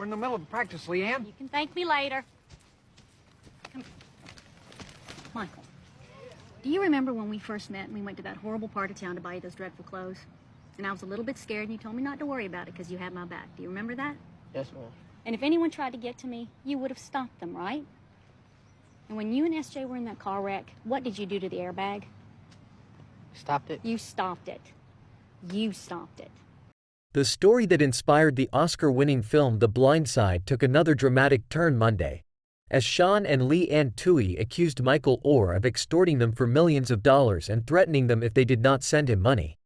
We're in the middle of practice, Leigh Anne. You can thank me later. Come. Michael, do you remember when we first met and we went to that horrible part of town to buy you those dreadful clothes? And I was a little bit scared and you told me not to worry about it because you had my back. Do you remember that? Yes, ma'am. And if anyone tried to get to me, you would have stopped them, right? And when you and SJ were in that car wreck, what did you do to the airbag? Stopped it? You stopped it. You stopped it. The story that inspired the Oscar-winning film The Blind Side took another dramatic turn Monday, as Sean and Leigh Anne Tuohy accused Michael Oher of extorting them for millions of dollars and threatening them if they did not send him money.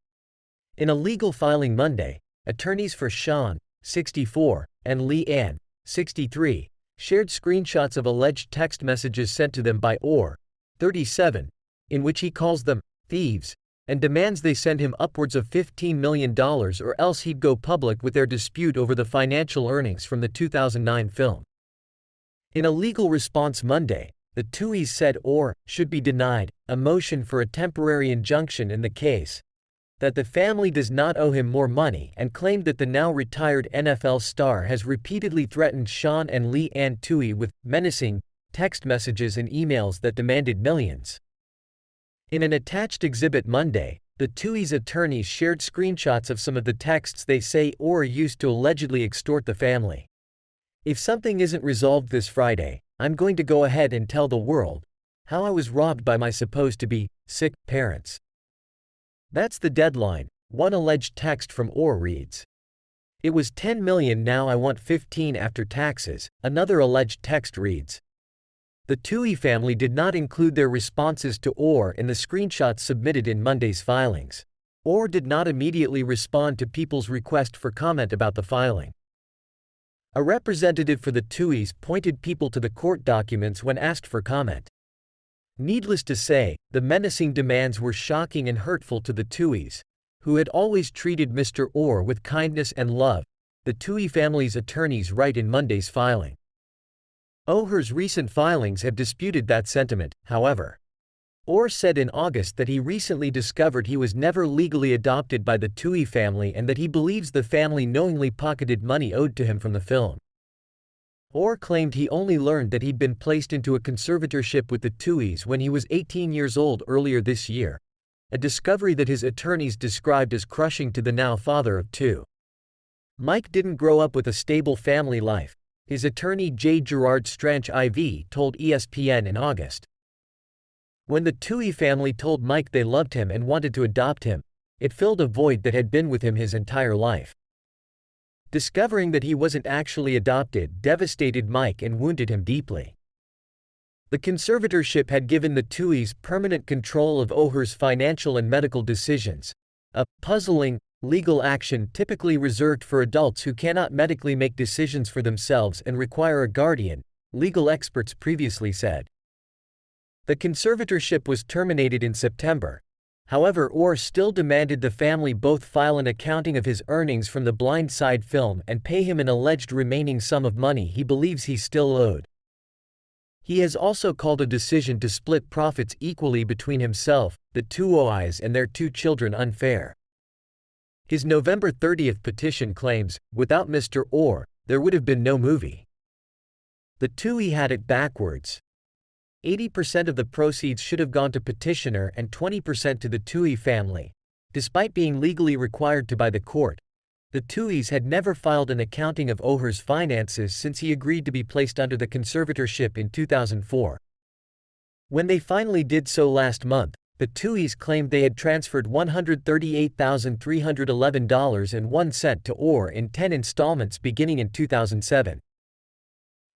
In a legal filing Monday, attorneys for Sean, 64, and Leigh Anne, 63, shared screenshots of alleged text messages sent to them by Oher, 37, in which he calls them thieves and demands they send him upwards of $15 million or else he'd go public with their dispute over the financial earnings from the 2009 film. In a legal response Monday, the Tuohys said Oher should be denied a motion for a temporary injunction in the case, that the family does not owe him more money, and claimed that the now-retired NFL star has repeatedly threatened Sean and Leigh Anne Tuohy with menacing text messages and emails that demanded millions. In an attached exhibit Monday, the Tuohy's attorneys shared screenshots of some of the texts they say Oher used to allegedly extort the family. "If something isn't resolved this Friday, I'm going to go ahead and tell the world how I was robbed by my supposed-to-be sick parents. That's the deadline," one alleged text from Oher reads. "It was 10 million, now I want 15 after taxes," another alleged text reads. The Tuohy family did not include their responses to Oher in the screenshots submitted in Monday's filings. Oher did not immediately respond to people's request for comment about the filing. A representative for the Tuohys pointed people to the court documents when asked for comment. Needless to say, the menacing demands were shocking and hurtful to the Tuohys, who had always treated Mr. Oher with kindness and love, the Tuohy family's attorneys write in Monday's filing. Oher's recent filings have disputed that sentiment, however. Oher said in August that he recently discovered he was never legally adopted by the Tuohy family and that he believes the family knowingly pocketed money owed to him from the film. Oher claimed he only learned that he'd been placed into a conservatorship with the Tuohys when he was 18 years old earlier this year, a discovery that his attorneys described as crushing to the now father of two. Mike didn't grow up with a stable family life, his attorney J. Gerard Stranch IV told ESPN in August. When the Tuohy family told Mike they loved him and wanted to adopt him, it filled a void that had been with him his entire life. Discovering that he wasn't actually adopted devastated Mike and wounded him deeply. The conservatorship had given the Tuohys permanent control of Oher's financial and medical decisions, a puzzling, legal action typically reserved for adults who cannot medically make decisions for themselves and require a guardian, legal experts previously said. The conservatorship was terminated in September. However, Oher still demanded the family both file an accounting of his earnings from the Blind Side film and pay him an alleged remaining sum of money he believes he still owed. He has also called a decision to split profits equally between himself, the Tuohys, and their two children unfair. His November 30th petition claims, without Mr. Oher, there would have been no movie. The Tuohy had it backwards. 80% of the proceeds should have gone to petitioner and 20% to the Tuohy family. Despite being legally required to by the court, the Tuohys had never filed an accounting of Oher's finances since he agreed to be placed under the conservatorship in 2004. When they finally did so last month, the Tuohys claimed they had transferred $138,311.01 to Oher in 10 installments beginning in 2007.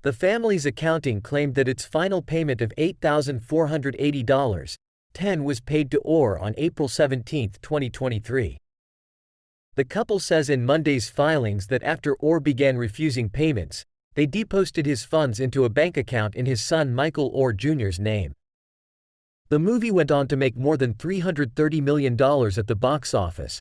The family's accounting claimed that its final payment of $8,480.10 was paid to Oher on April 17, 2023. The couple says in Monday's filings that after Oher began refusing payments, they deposited his funds into a bank account in his son Michael Oher Jr.'s name. The movie went on to make more than $330 million at the box office,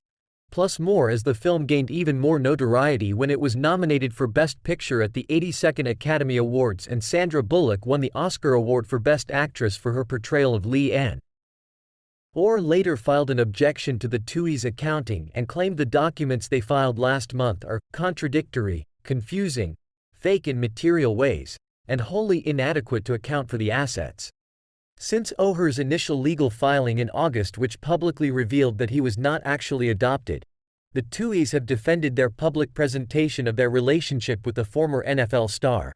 plus more as the film gained even more notoriety when it was nominated for Best Picture at the 82nd Academy Awards and Sandra Bullock won the Oscar Award for Best Actress for her portrayal of Leigh Anne. Oher later filed an objection to the Tuohy's accounting and claimed the documents they filed last month are contradictory, confusing, fake in material ways, and wholly inadequate to account for the assets. Since Oher's initial legal filing in August, which publicly revealed that he was not actually adopted, the Tuohys have defended their public presentation of their relationship with the former NFL star.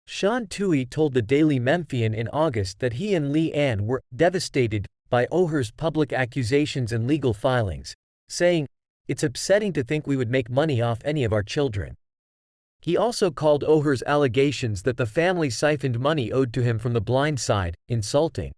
Sean Tuohy told the Daily Memphian in August that he and Leigh Anne were devastated by Oher's public accusations and legal filings, saying, "It's upsetting to think we would make money off any of our children." He also called Oher's allegations that the family siphoned money owed to him from The Blind Side insulting.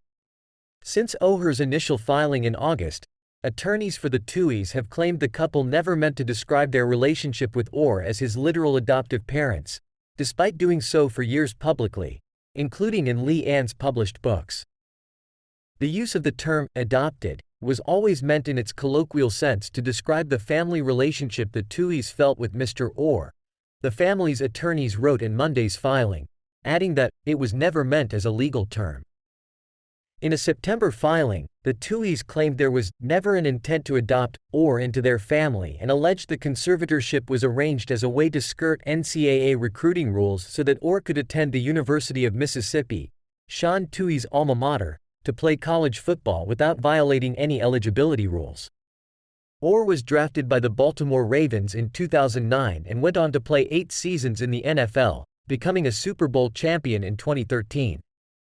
Since Oher's initial filing in August, attorneys for the Tuohys have claimed the couple never meant to describe their relationship with Oher as his literal adoptive parents, despite doing so for years publicly, including in Leigh Anne's published books. The use of the term adopted was always meant in its colloquial sense to describe the family relationship the Tuohys felt with Mr. Oher, the family's attorneys wrote in Monday's filing, adding that it was never meant as a legal term. In a September filing, the Tuohys claimed there was never an intent to adopt Oher into their family and alleged the conservatorship was arranged as a way to skirt NCAA recruiting rules so that Oher could attend the University of Mississippi, Sean Tuohy's alma mater, to play college football without violating any eligibility rules. Oher was drafted by the Baltimore Ravens in 2009 and went on to play 8 seasons in the NFL, becoming a Super Bowl champion in 2013.